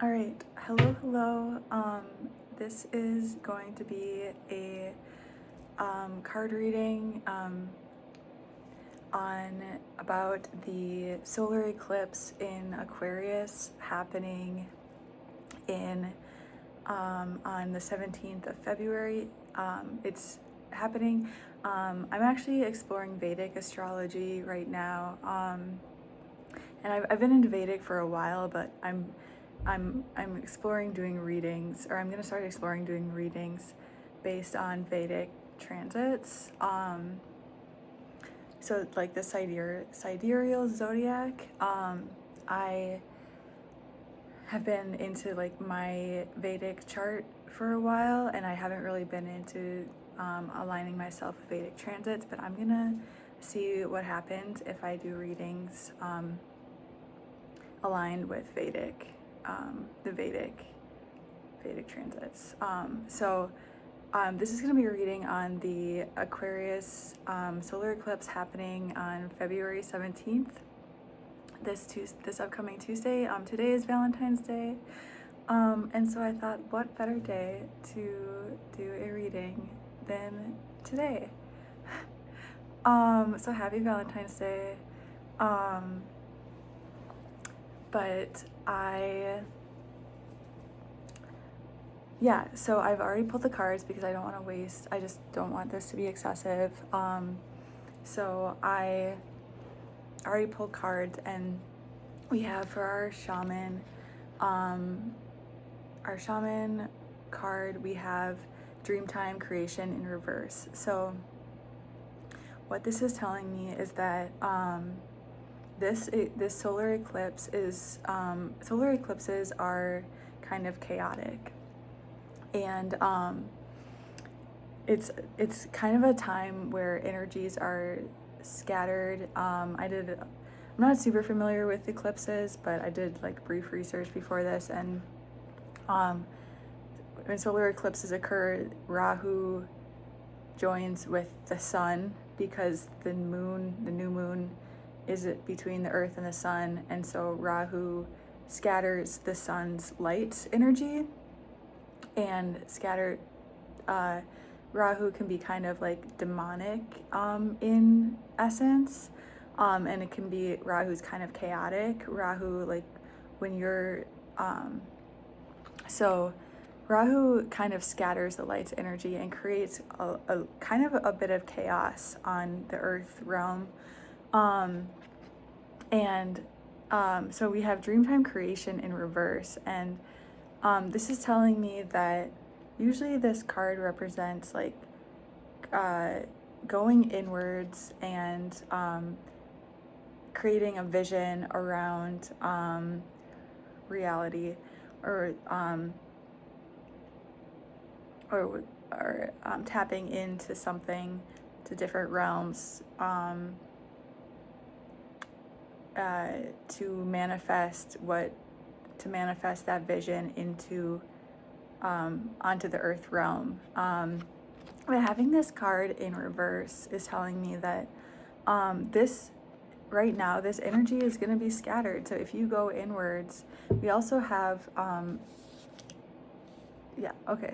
All right, hello. This is going to be a card reading on about the solar eclipse in Aquarius happening in on the 17th of February. It's happening. I'm actually exploring Vedic astrology right now, and I've been into Vedic for a while, but I'm exploring doing readings, or I'm gonna start exploring doing readings based on Vedic transits. So like the sidereal zodiac. I have been into like my Vedic chart for a while, and I haven't really been into aligning myself with Vedic transits, but I'm gonna see what happens if I do readings aligned with Vedic, the Vedic transits. This is going to be a reading on the Aquarius solar eclipse happening on February 17th, this upcoming Tuesday. Today is Valentine's Day, and so I thought, what better day to do a reading than today? So happy Valentine's Day. But so I've already pulled the cards because I don't want to waste, I just don't want this to be excessive. So I already pulled cards, and we have for our shaman card, we have Dreamtime Creation in reverse. So what this is telling me is that this solar eclipse is solar eclipses are kind of chaotic, and it's kind of a time where energies are scattered. I'm not super familiar with eclipses, but I did like brief research before this, and when solar eclipses occur, Rahu joins with the sun because the new moon is between the earth and the sun, and so Rahu scatters the sun's light energy, and Rahu can be kind of like demonic in essence, and it can be, Rahu's kind of chaotic. Rahu, like when you're so Rahu kind of scatters the light's energy and creates a kind of a bit of chaos on the earth realm. So we have Dreamtime Creation in reverse, and this is telling me that usually this card represents like going inwards and creating a vision around reality, or tapping into something, to different realms, to manifest that vision into onto the earth realm. But having this card in reverse is telling me that this right now, this energy is going to be scattered. So if you go inwards, we also have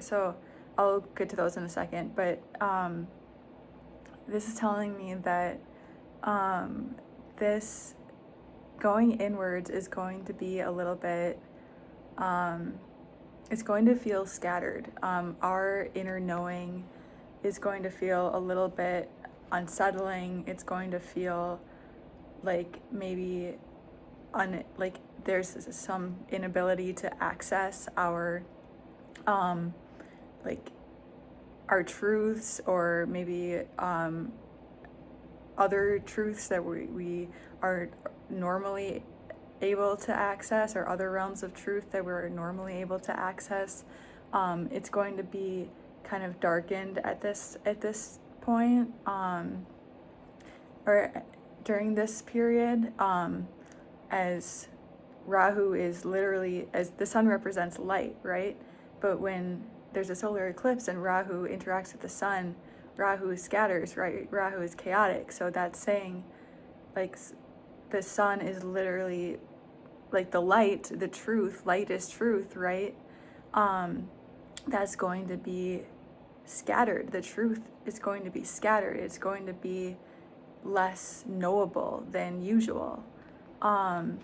so I'll get to those in a second, but this is telling me that this going inwards is going to be a little bit, it's going to feel scattered. Our inner knowing is going to feel a little bit unsettling. It's going to feel like maybe like there's some inability to access our like our truths, or maybe other truths that we are normally able to access, or other realms of truth that we're normally able to access. It's going to be kind of darkened at this point, or during this period, as Rahu is literally, as the sun represents light, right? But when there's a solar eclipse and Rahu interacts with the sun, Rahu scatters, right? Rahu is chaotic. So that's saying like the sun is literally like the light, the truth, light is truth, right? That's going to be scattered. The truth is going to be scattered. It's going to be less knowable than usual. And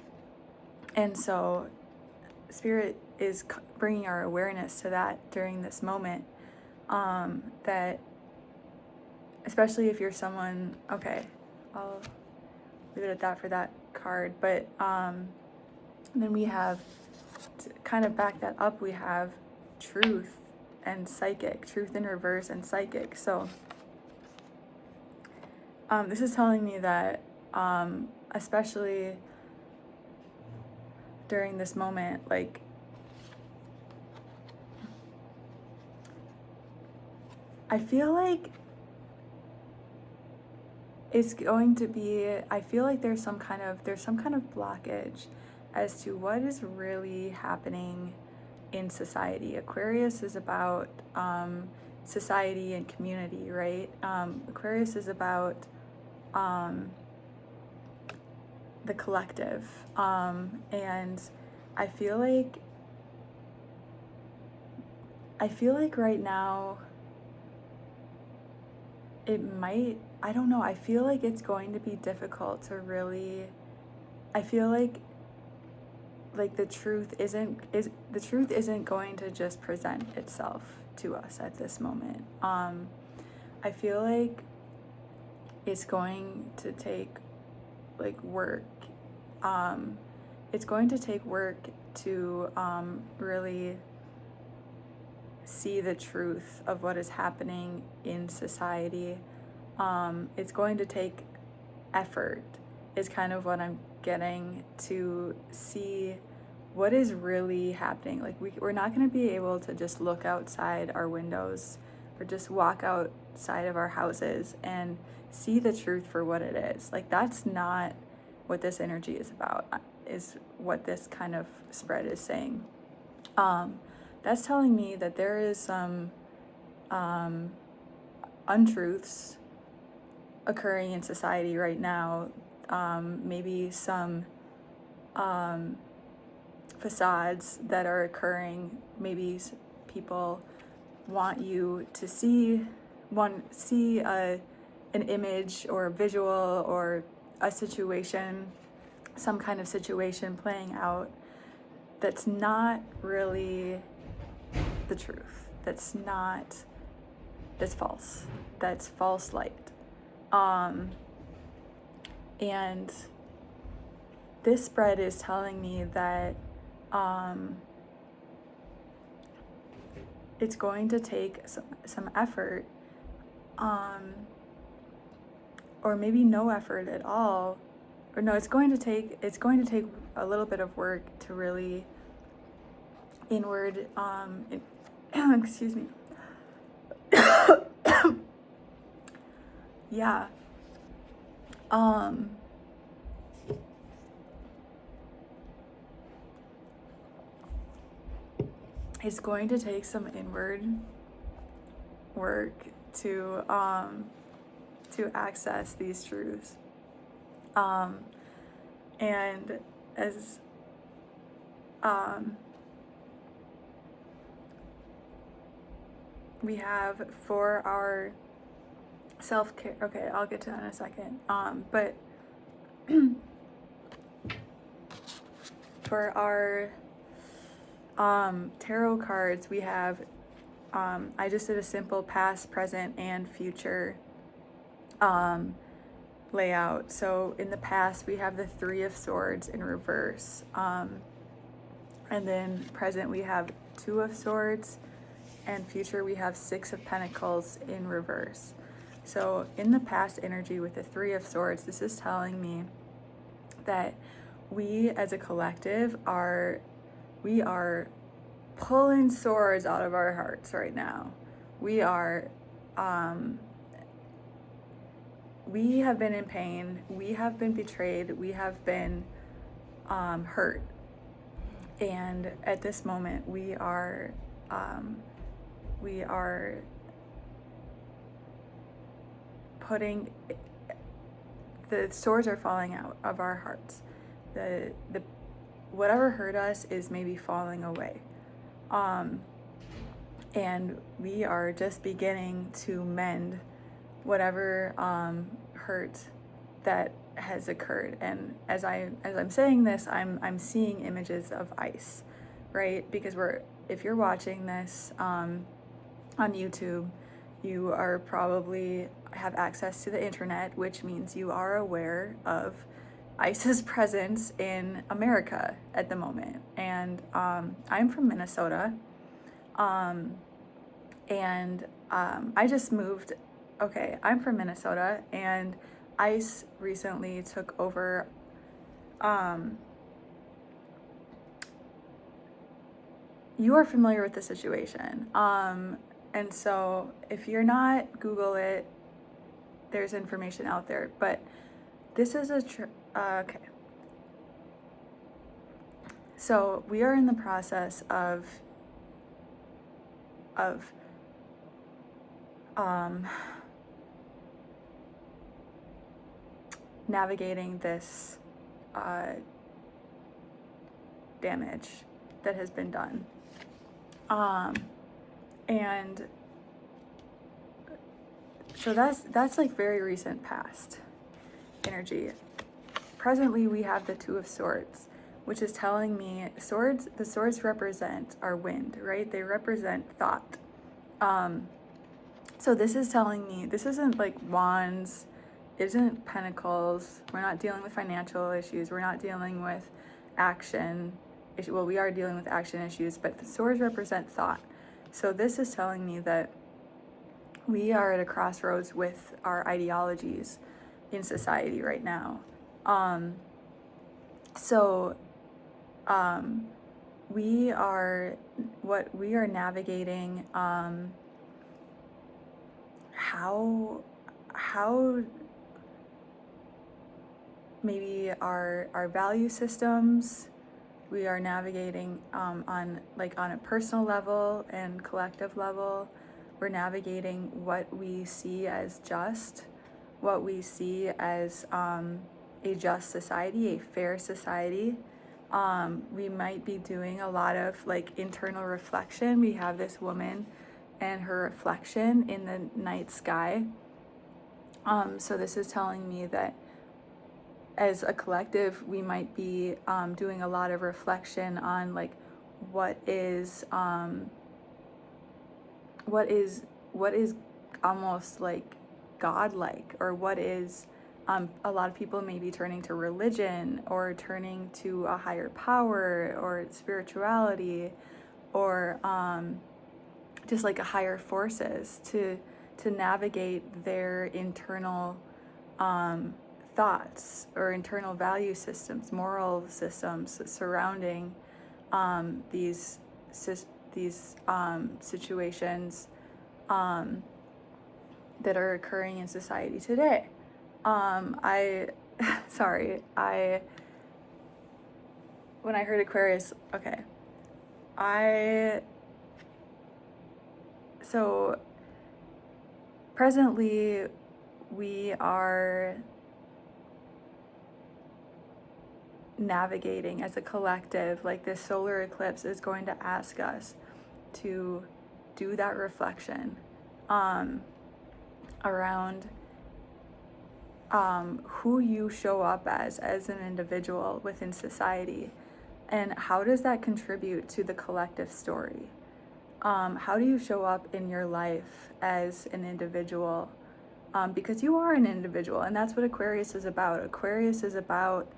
so Spirit is bringing our awareness to that during this moment, that especially if you're someone, okay, I'll leave it at that for that card, but then we have, to kind of back that up, we have truth and psychic, truth in reverse and psychic. So this is telling me that especially during this moment, like I feel like it's going to be, I feel like there's some kind of blockage as to what is really happening in society. Aquarius is about society and community, right? Aquarius is about the collective, and I feel like right now it might, I don't know, I feel like it's going to be difficult to really, I feel like the truth isn't going to just present itself to us at this moment. I feel like it's going to take like work. It's going to take work to really see the truth of what is happening in society. It's going to take effort, is kind of what I'm getting, to see what is really happening. Like we're not going to be able to just look outside our windows or just walk outside of our houses and see the truth for what it is. Like that's not what this energy is about, is what this kind of spread is saying. That's telling me that there is some untruths occurring in society right now. Maybe some facades that are occurring. Maybe people want you to see an image or a visual or a situation, some kind of situation playing out that's not really the truth. That's false. That's false light. And this spread is telling me that it's going to take some effort, or maybe no effort at all, or no, it's going to take a little bit of work to really inward, excuse me. Yeah. It's going to take some inward work to access these truths. And as we have for our self-care, okay, I'll get to that in a second, but for our tarot cards, we have, I just did a simple past, present, and future layout. So in the past, we have the Three of Swords in reverse, and then present we have Two of Swords, and future we have Six of Pentacles in reverse. So in the past energy with the Three of Swords, this is telling me that we as a collective we are pulling swords out of our hearts right now. We are, we have been in pain. We have been betrayed. We have been hurt. And at this moment, we are putting, the swords are falling out of our hearts. The whatever hurt us is maybe falling away. And we are just beginning to mend whatever hurt that has occurred. And as I'm saying this, I'm seeing images of ice, right? Because if you're watching this on YouTube, you are probably have access to the internet, which means you are aware of ICE's presence in America at the moment. And I'm from Minnesota, and I just moved. Okay, I'm from Minnesota, and ICE recently took over. You are familiar with the situation. And so if you're not, Google it. There's information out there. But this is okay. So we are in the process of navigating this damage that has been done. And so that's like very recent past energy. Presently, we have the Two of Swords, which is telling me the swords represent our wind, right? They represent thought. So this is telling me, this isn't like wands, isn't pentacles. We're not dealing with financial issues. We're not dealing with action. Well, we are dealing with action issues, but the swords represent thought. So this is telling me that we are at a crossroads with our ideologies in society right now. We are navigating how maybe our value systems. We are navigating on a personal level and collective level. We're navigating what we see as just, what we see as a just society, a fair society. We might be doing a lot of like internal reflection. We have this woman and her reflection in the night sky. So this is telling me that as a collective, we might be doing a lot of reflection on like what is almost like godlike, or what is a lot of people may be turning to religion or turning to a higher power or spirituality, or just like a higher forces to navigate their internal thoughts or internal value systems, moral systems surrounding these situations that are occurring in society today. When I heard Aquarius, okay, so presently we are navigating as a collective, like this solar eclipse is going to ask us to do that reflection around who you show up as an individual within society, and how does that contribute to the collective story. How do you show up in your life as an individual, because you are an individual, and that's what Aquarius is about. Aquarius is about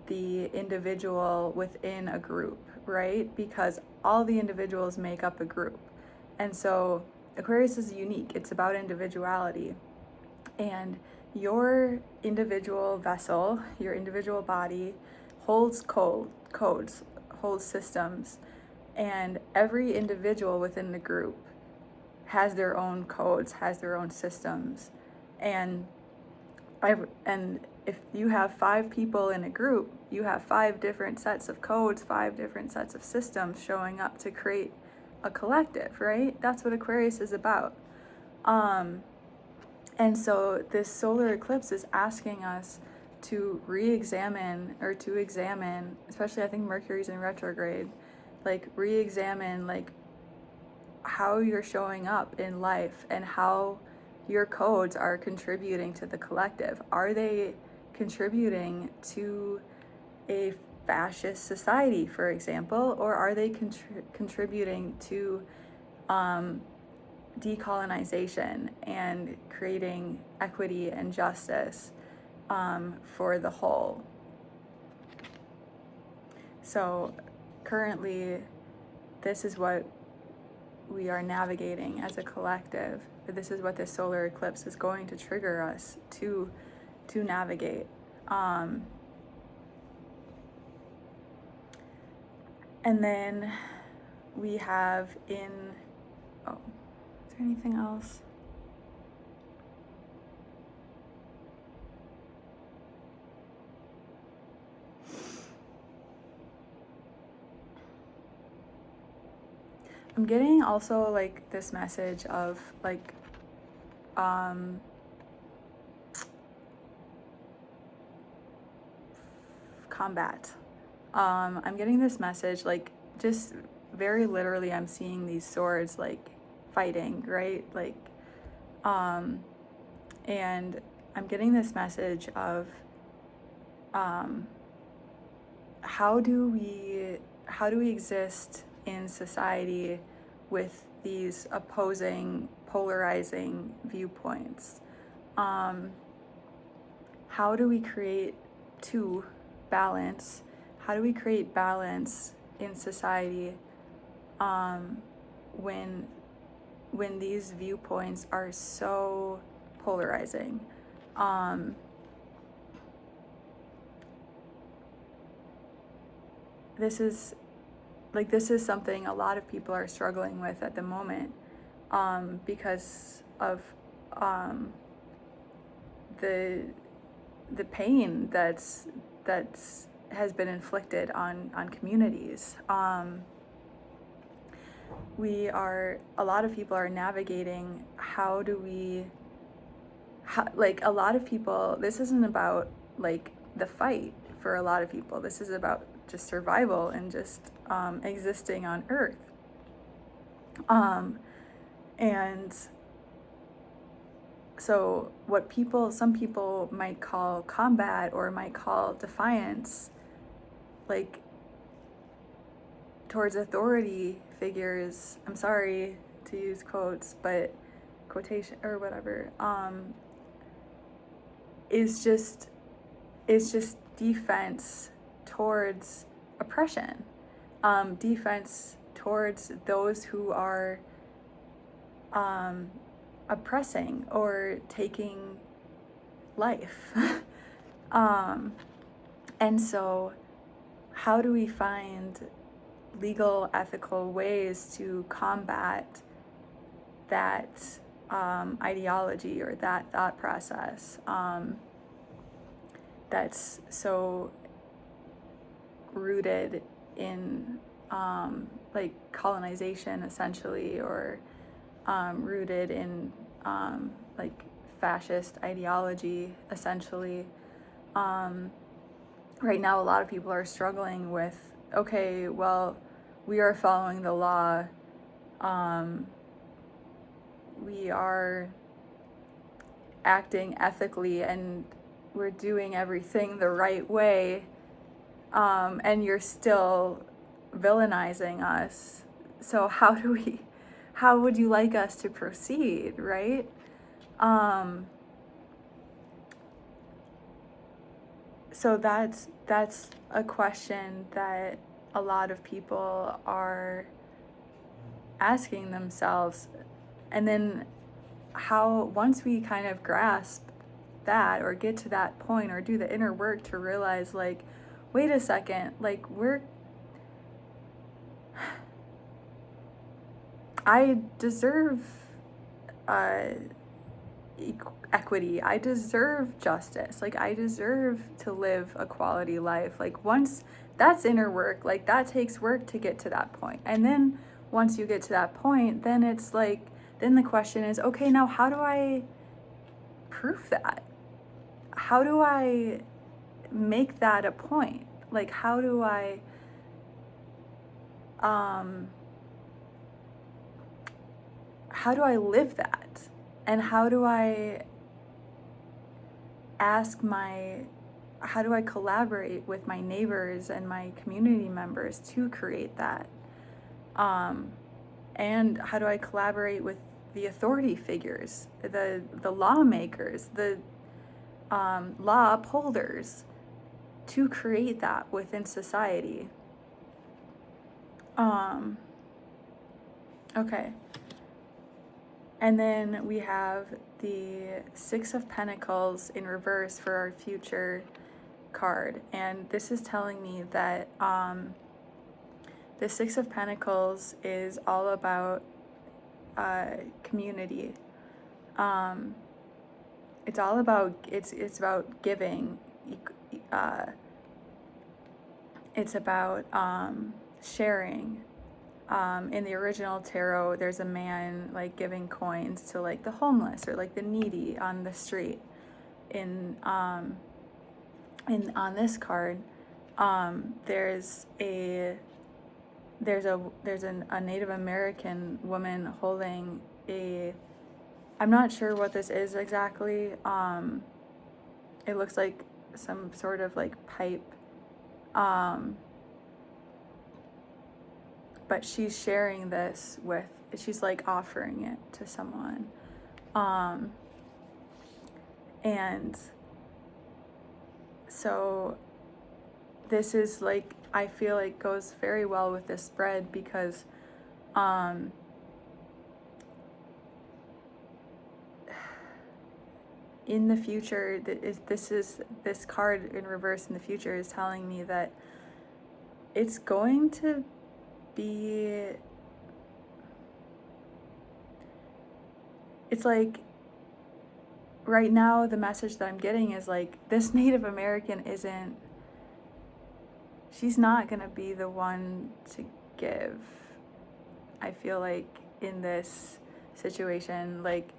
the individual within a group, right? Because all the individuals make up a group. And so Aquarius is unique. It's about individuality. And your individual vessel, your individual body holds codes, holds systems. And every individual within the group has their own codes, has their own systems. And if you have 5 people in a group, you have 5 different sets of codes, 5 different sets of systems showing up to create a collective, right? That's what Aquarius is about. And so this solar eclipse is asking us to re-examine or to examine, especially I think Mercury's in retrograde, like re-examine like how you're showing up in life and how your codes are contributing to the collective. Are they contributing to a fascist society, for example, or are they contributing to decolonization and creating equity and justice for the whole? So currently, this is what we are navigating as a collective. This is what this solar eclipse is going to trigger us to navigate. And then we have is there anything else? I'm getting also like this message of like combat. I'm getting this message like just very literally I'm seeing these swords like fighting, right? Like and I'm getting this message of how do we exist in society with these opposing, polarizing viewpoints? How do we create balance? How do we create balance in society when these viewpoints are so polarizing? This is something a lot of people are struggling with at the moment because of the pain that's has been inflicted on a lot of people are navigating a lot of people, this isn't about like the fight for a lot of people. This is about just survival and just existing on Earth. And so what some people might call combat or might call defiance, like towards authority figures, I'm sorry to use quotes, but quotation or whatever, is just defense towards oppression, defense towards those who are oppressing or taking life. And so how do we find legal, ethical ways to combat that ideology or that thought process that's so rooted in like colonization essentially, or rooted in like fascist ideology essentially. Right now a lot of people are struggling with, okay, well, we are following the law, we are acting ethically and we're doing everything the right way, and you're still villainizing us. So how would you like us to proceed, right? So that's a question that a lot of people are asking themselves. And then once we kind of grasp that or get to that point or do the inner work to realize, like, wait a second, like I deserve equity, I deserve justice, like I deserve to live a quality life. Like once that's inner work, like that takes work to get to that point. And then once you get to that point, then it's like, then the question is, okay, now how do I prove that? How do I make that a point? Like, how do I live that? And how do I collaborate with my neighbors and my community members to create that? And how do I collaborate with the authority figures, the lawmakers, the law upholders, to create that within society? Okay. And then we have the Six of Pentacles in reverse for our future card. And this is telling me that the Six of Pentacles is all about community. It's all about, it's about giving. It's about sharing. In the original tarot, there's a man like giving coins to like the homeless or like the needy on the street. On this card, there's a Native American woman holding I'm not sure what this is exactly. It looks like some sort of like pipe. But she's sharing this she's like offering it to someone. And so this is like, I feel like goes very well with this spread because in the future, this card in reverse in the future is telling me that it's going to be, it's like right now the message that I'm getting is like, this Native American she's not gonna be the one to give. I feel like in this situation, like,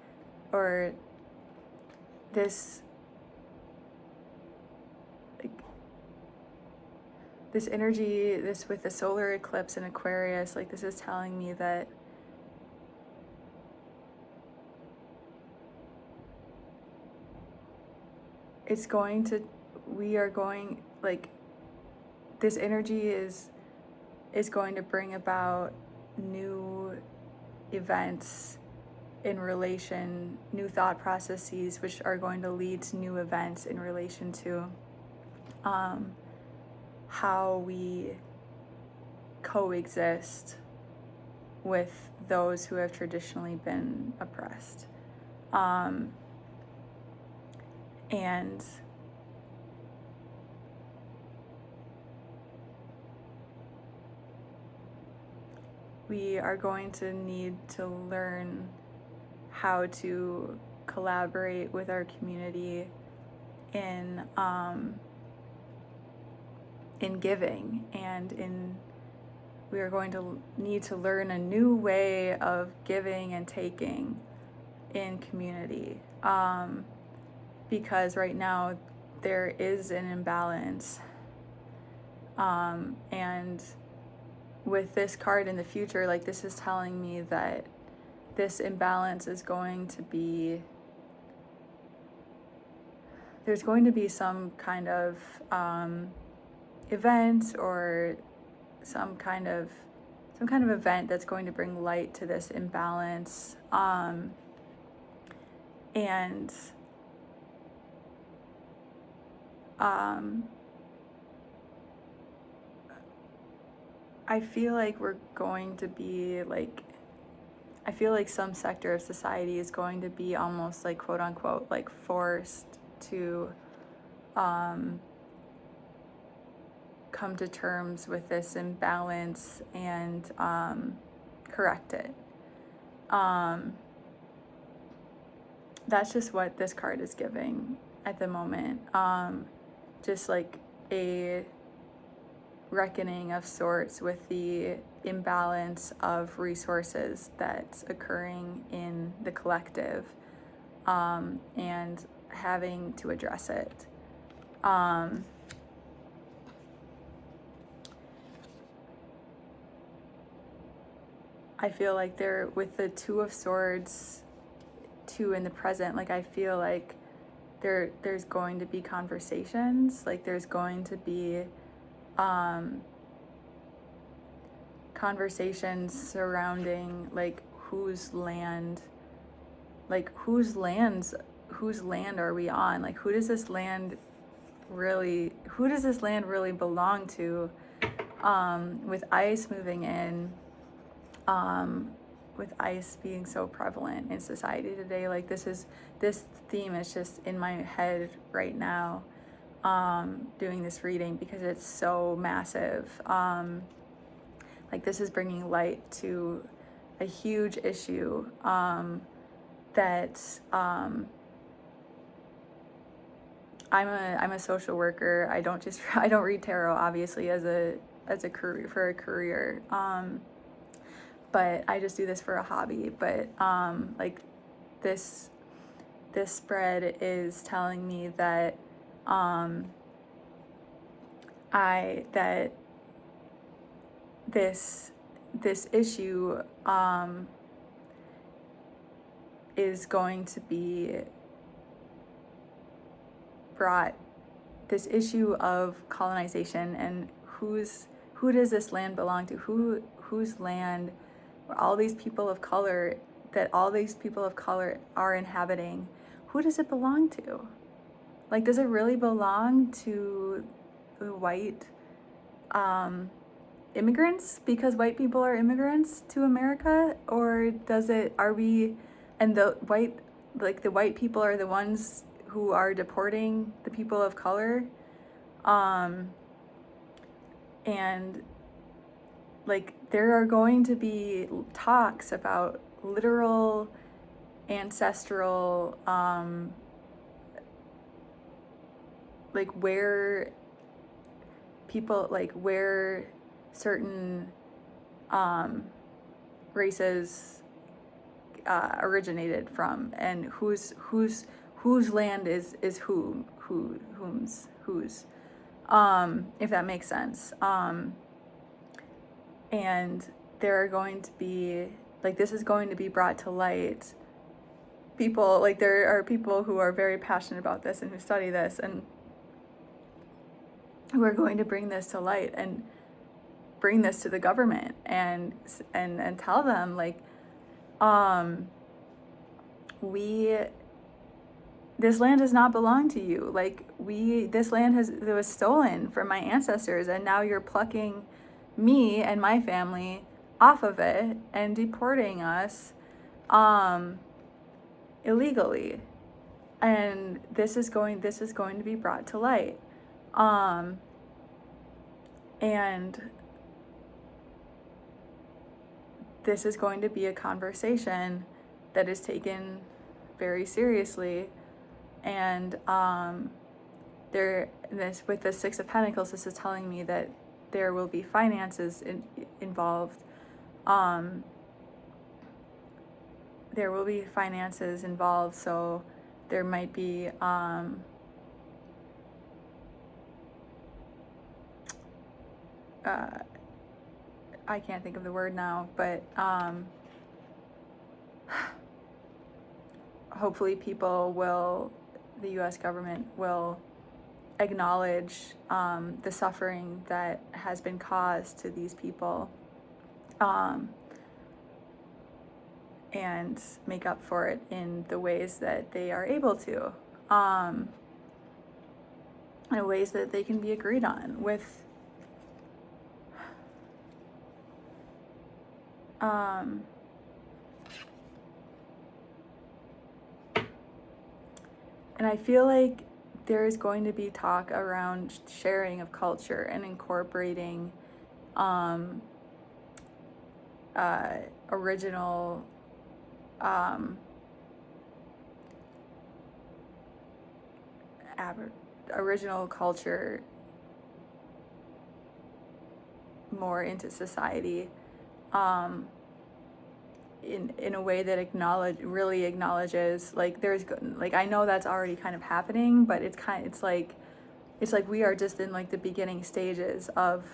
or this energy, this with the solar eclipse in Aquarius, like this is telling me that this energy is going to bring about new events new thought processes, which are going to lead to new events in relation to how we coexist with those who have traditionally been oppressed. And we are going to need to learn how to collaborate with our community in giving, and we are going to need to learn a new way of giving and taking in community, because right now there is an imbalance, and with this card in the future, like this is telling me that this imbalance is going to be, there's going to be some kind of event or some kind of event that's going to bring light to this imbalance, and I feel like we're going to be like, I feel like some sector of society is going to be almost like quote unquote like forced to come to terms with this imbalance and correct it. That's just what this card is giving at the moment. Just like a reckoning of sorts with the imbalance of resources that's occurring in the collective, and having to address it. I feel like they're with the Two of Swords, two in the present, like I feel like there's going to be conversations, like there's going to be conversations surrounding like whose land are we on, like who does this land really belong to, with ice moving in, with ice being so prevalent in society today. Like this theme is just in my head right now, doing this reading, because it's so massive. Like this is bringing light to a huge issue, that I'm a social worker. I don't read tarot obviously as a career, for a career, but I just do this for a hobby. But like this spread is telling me that this issue is going to be brought, this issue of colonization and who does this land belong to, whose land all these people of color are inhabiting, who does it belong to? Like, does it really belong to the white immigrants because white people are immigrants to America? Or are we, and the white people are the ones who are deporting the people of color? And like there are going to be talks about literal ancestral, like where certain races originated from, and whose land is whose, if that makes sense. And there are going to be, like, this is going to be brought to light. There are people who are very passionate about this and who study this and who are going to bring this to light and bring this to the government and tell them, like, this land does not belong to you. Like, this land was stolen from my ancestors, and now you're plucking me and my family off of it and deporting us illegally. And this is going to be brought to light. And this is going to be a conversation that is taken very seriously. And with the Six of Pentacles, this is telling me that there will be finances involved. There will be finances involved, so there might be I can't think of the word now, but hopefully the US government will acknowledge the suffering that has been caused to these people, and make up for it in the ways that they are able to, in ways that they can be agreed on with. And I feel like there is going to be talk around sharing of culture and incorporating original original culture more into society, in a way that really acknowledges, like, I know that's already kind of happening, but it's like we are just in like the beginning stages of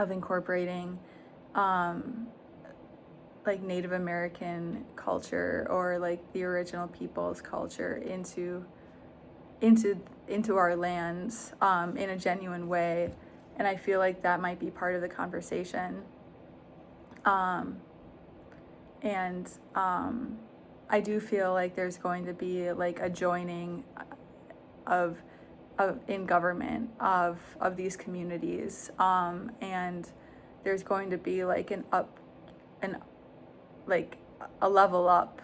incorporating like Native American culture or like the original people's culture into our lands in a genuine way. And I feel like that might be part of the conversation. I do feel like there's going to be like a joining of in government of these communities, and there's going to be like like a level up,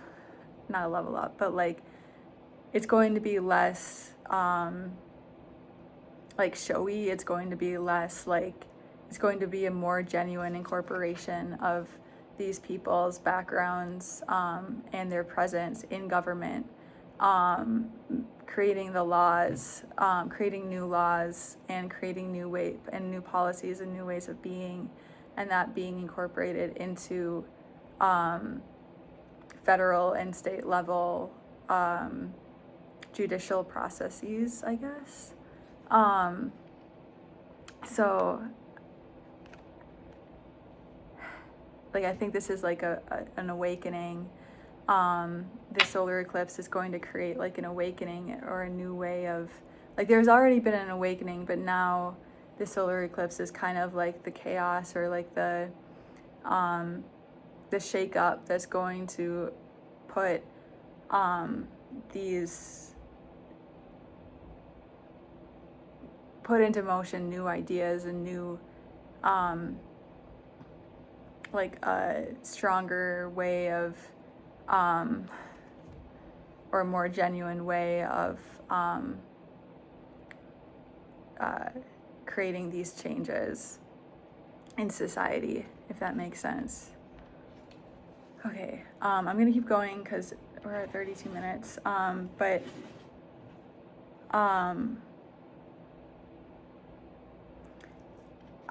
not a level up, but like it's going to be less like showy. It's going to be less like, it's going to be a more genuine incorporation of these people's backgrounds and their presence in government, creating the laws, creating new laws, and creating new policies and new ways of being, and that being incorporated into federal and state level judicial processes, I guess. So like I think this is like an awakening. The solar eclipse is going to create like an awakening or a new way of, like there's already been an awakening, but now the solar eclipse is kind of like the chaos or like the shake up that's going to put put into motion new ideas and new like a stronger way of or a more genuine way of creating these changes in society, if that makes sense. Okay, I'm gonna keep going because we're at 32 minutes, but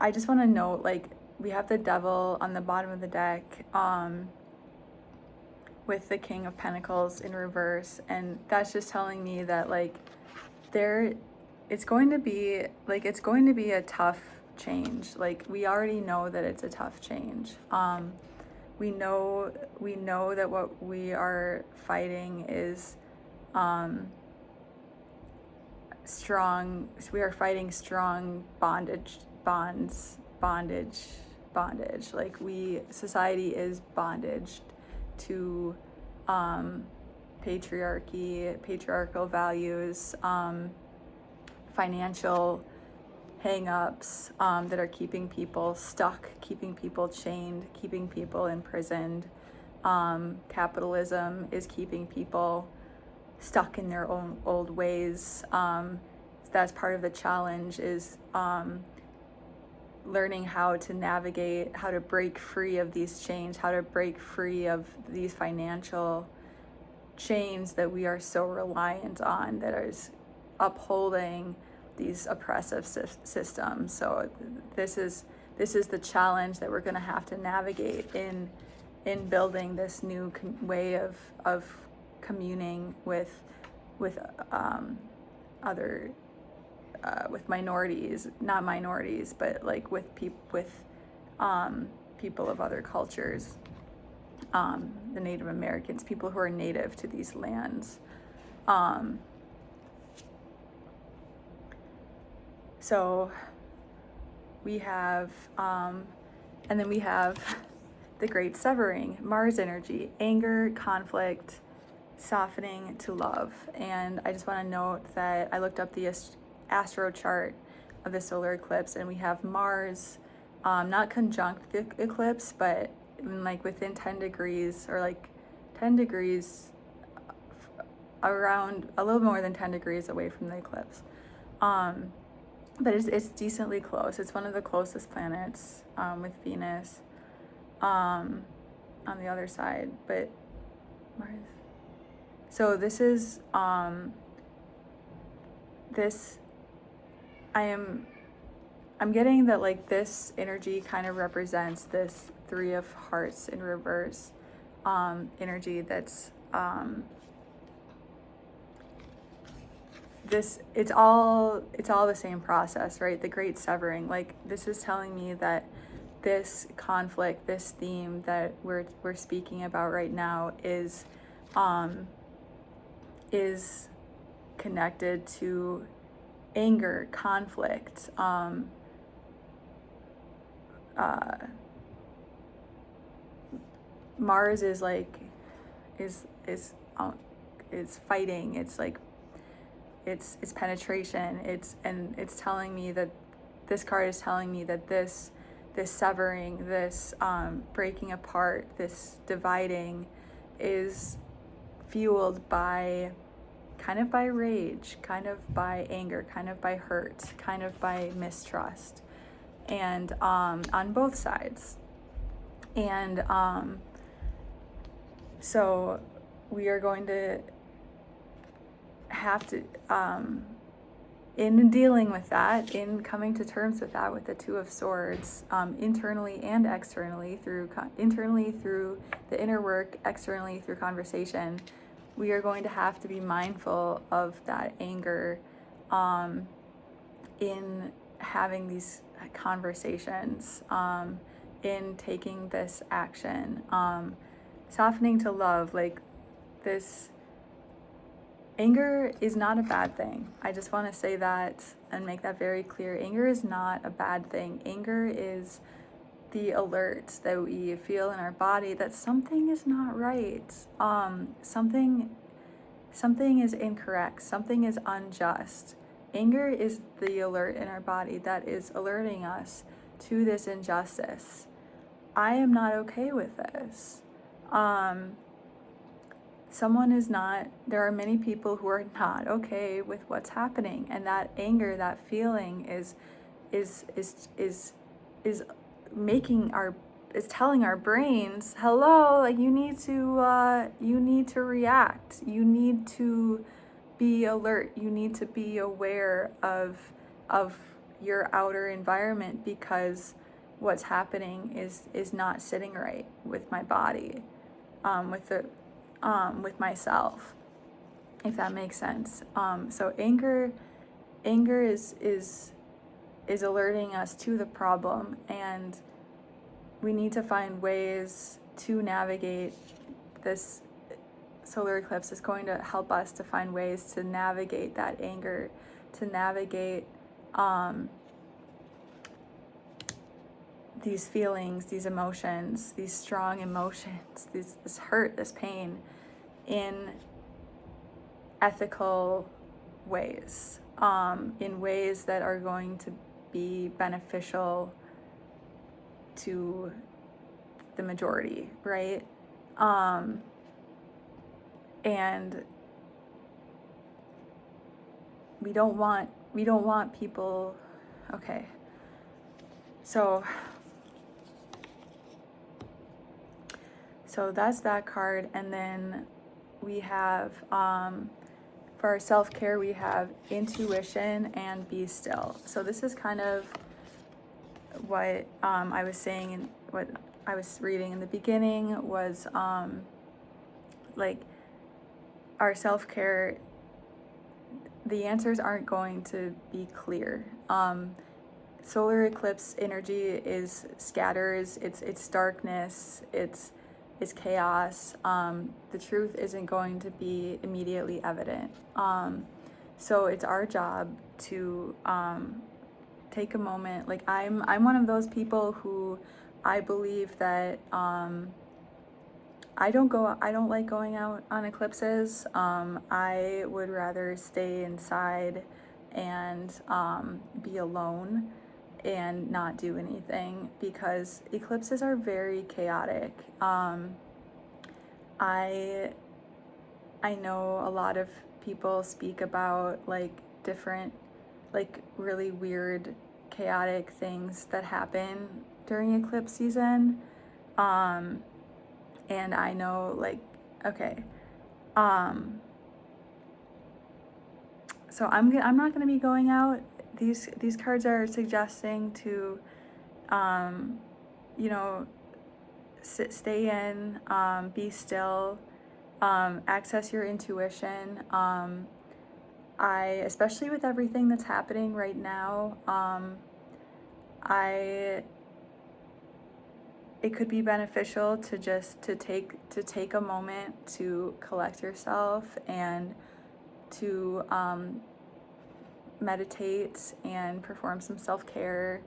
I just want to note, like, we have the devil on the bottom of the deck with the King of Pentacles in reverse, and that's just telling me that like it's going to be a tough change. Like we already know that it's a tough change. We know that what we are fighting is strong. We are fighting strong bondage. Like society is bondaged to patriarchal values, financial hang-ups that are keeping people stuck, keeping people chained, keeping people imprisoned. Capitalism is keeping people stuck in their own old ways. That's part of the challenge, is learning how to navigate, how to break free of these chains, how to break free of these financial chains that we are so reliant on, that is upholding these oppressive systems. So this is the challenge that we're going to have to navigate in building this new way of communing with other with minorities, not minorities, but like with people of other cultures, the Native Americans, people who are native to these lands. So we have, and then we have the Great Severing, Mars energy, anger, conflict, softening to love. And I just want to note that I looked up the astro chart of the solar eclipse, and we have Mars not conjunct the eclipse, but like within 10 degrees, or like 10 degrees, around a little more than 10 degrees away from the eclipse. But it's decently close. It's one of the closest planets, with Venus on the other side, but Mars. So this is I'm getting that like this energy kind of represents this Three of Hearts in reverse energy. That's it's all the same process, right? The Great Severing. Like this is telling me that this conflict, this theme that we're speaking about right now is connected to anger, conflict, Mars is like is fighting. It's like it's penetration. It's telling me that this card is telling me that this severing, this breaking apart, this dividing is fueled by kind of by rage, kind of by anger, kind of by hurt, kind of by mistrust, and on both sides. And so we are going to have to, in dealing with that, in coming to terms with that, with the Two of Swords, internally and externally, internally through the inner work, externally through conversation, we are going to have to be mindful of that anger in having these conversations, in taking this action, softening to love. Like, this anger is not a bad thing. I just want to say that and make that very clear. Anger is not a bad thing. Anger is the alert that we feel in our body that something is not right. Something is incorrect. Something is unjust. Anger is the alert in our body that is alerting us to this injustice. I am not okay with this. There are many people who are not okay with what's happening, and that anger, that feeling is telling our brains, hello, like you need to react, you need to be alert, you need to be aware of your outer environment, because what's happening is not sitting right with my body, with myself, if that makes sense. So anger is alerting us to the problem, and we need to find ways to navigate this. Solar eclipse is going to help us to find ways to navigate that anger, to navigate these feelings, these emotions, these strong emotions, this hurt, this pain, in ethical ways, in ways that are going to be beneficial to the majority, right? And we don't want people. Okay, so that's that card. And then we have, for our self-care, we have intuition and be still. So this is kind of what I was saying, and what I was reading in the beginning was like, our self-care, the answers aren't going to be clear. Solar eclipse energy scatters, it's darkness, it's chaos. The truth isn't going to be immediately evident. So it's our job to take a moment. Like, I'm one of those people who, I believe that I don't like going out on eclipses. I would rather stay inside and be alone and not do anything, because eclipses are very chaotic. I know a lot of people speak about like different, like really weird, chaotic things that happen during eclipse season. And I know, like, okay, so I'm not going to be going out. These cards are suggesting to, stay in, be still, access your intuition. Especially with everything that's happening right now, it could be beneficial to just to take a moment to collect yourself and to meditate and perform some self-care,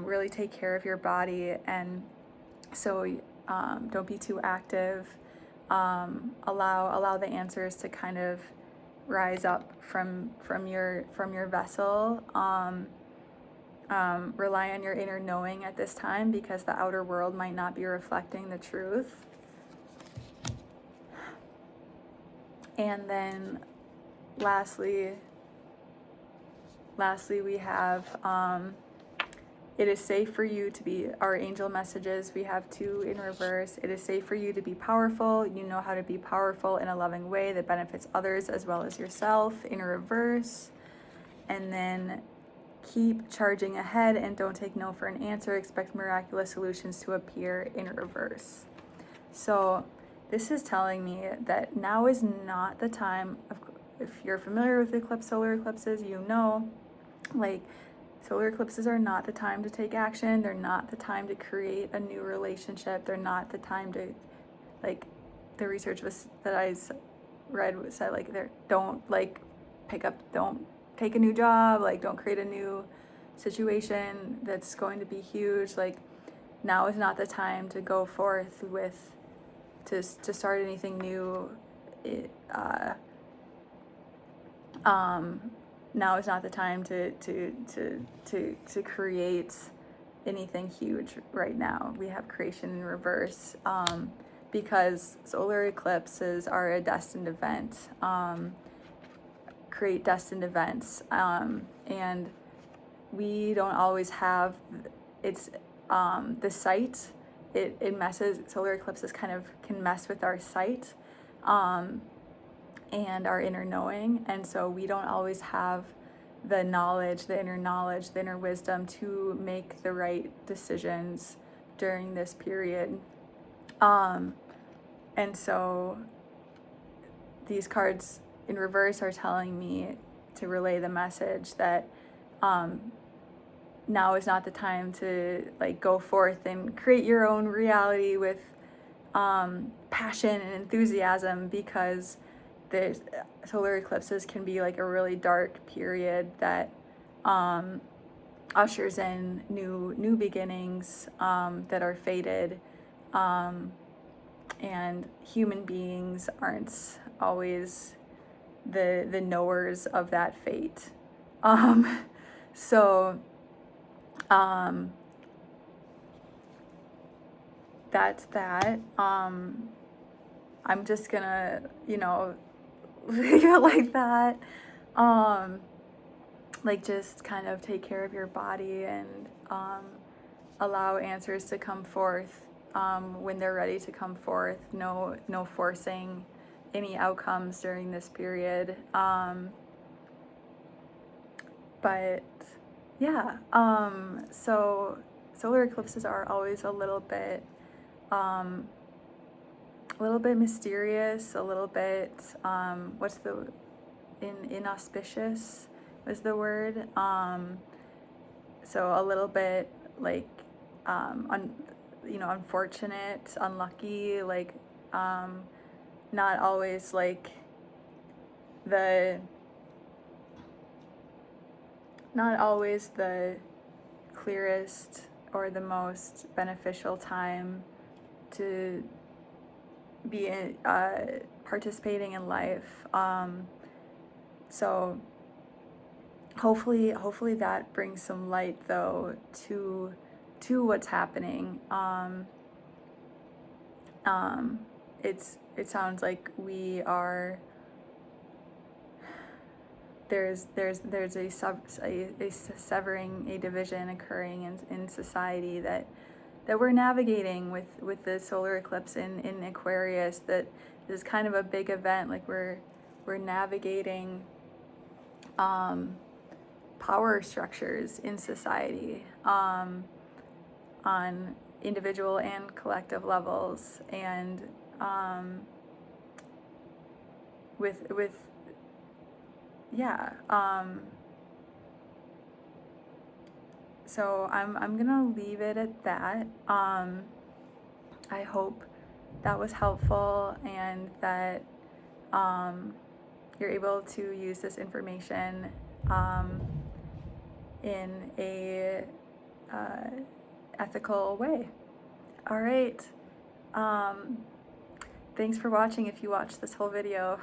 really take care of your body. And so don't be too active. Allow the answers to kind of rise up from your vessel. Rely on your inner knowing at this time, because the outer world might not be reflecting the truth. And then lastly we have it is safe for you to be, our angel messages, we have 2 in reverse. It is safe for you to be powerful. You know how to be powerful in a loving way that benefits others as well as yourself, in reverse. And then keep charging ahead and don't take no for an answer. Expect miraculous solutions to appear, in reverse. So this is telling me that now is not the time of, if you're familiar with eclipse, solar eclipses, you know, like, solar eclipses are not the time to take action. They're not the time to create a new relationship. They're not the time to, like, the research that I read said, like, don't, like, don't take a new job, like, don't create a new situation that's going to be huge. Like, now is not the time to go forth with, to start anything new. Now is not the time to create anything huge right now. We have creation in reverse, because solar eclipses are a destined event, create destined events, and we don't always have, it's the sight, it messes, solar eclipses kind of can mess with our sight, and our inner knowing. And so we don't always have the knowledge, the inner wisdom to make the right decisions during this period. And so these cards in reverse are telling me to relay the message that now is not the time to, like, go forth and create your own reality with passion and enthusiasm, because there's solar eclipses can be like a really dark period that ushers in new beginnings that are fated, and human beings aren't always the knowers of that fate. So that's that. I'm just gonna, leave it like that. Like, just kind of take care of your body and allow answers to come forth when they're ready to come forth. No forcing any outcomes during this period. But yeah, so solar eclipses are always a little bit mysterious, a little bit, what's the, inauspicious was the word. So a little bit like, unfortunate, unlucky, like, not always like not always the clearest or the most beneficial time to be participating in life. So hopefully that brings some light, though, to what's happening. It sounds like we are, there's a severing, a division occurring in society that we're navigating with the solar eclipse in Aquarius. That is kind of a big event. Like, we're navigating power structures in society, on individual and collective levels, and so I'm gonna leave it at that. I hope that was helpful and that you're able to use this information in a ethical way. All right. Thanks for watching if you watched this whole video.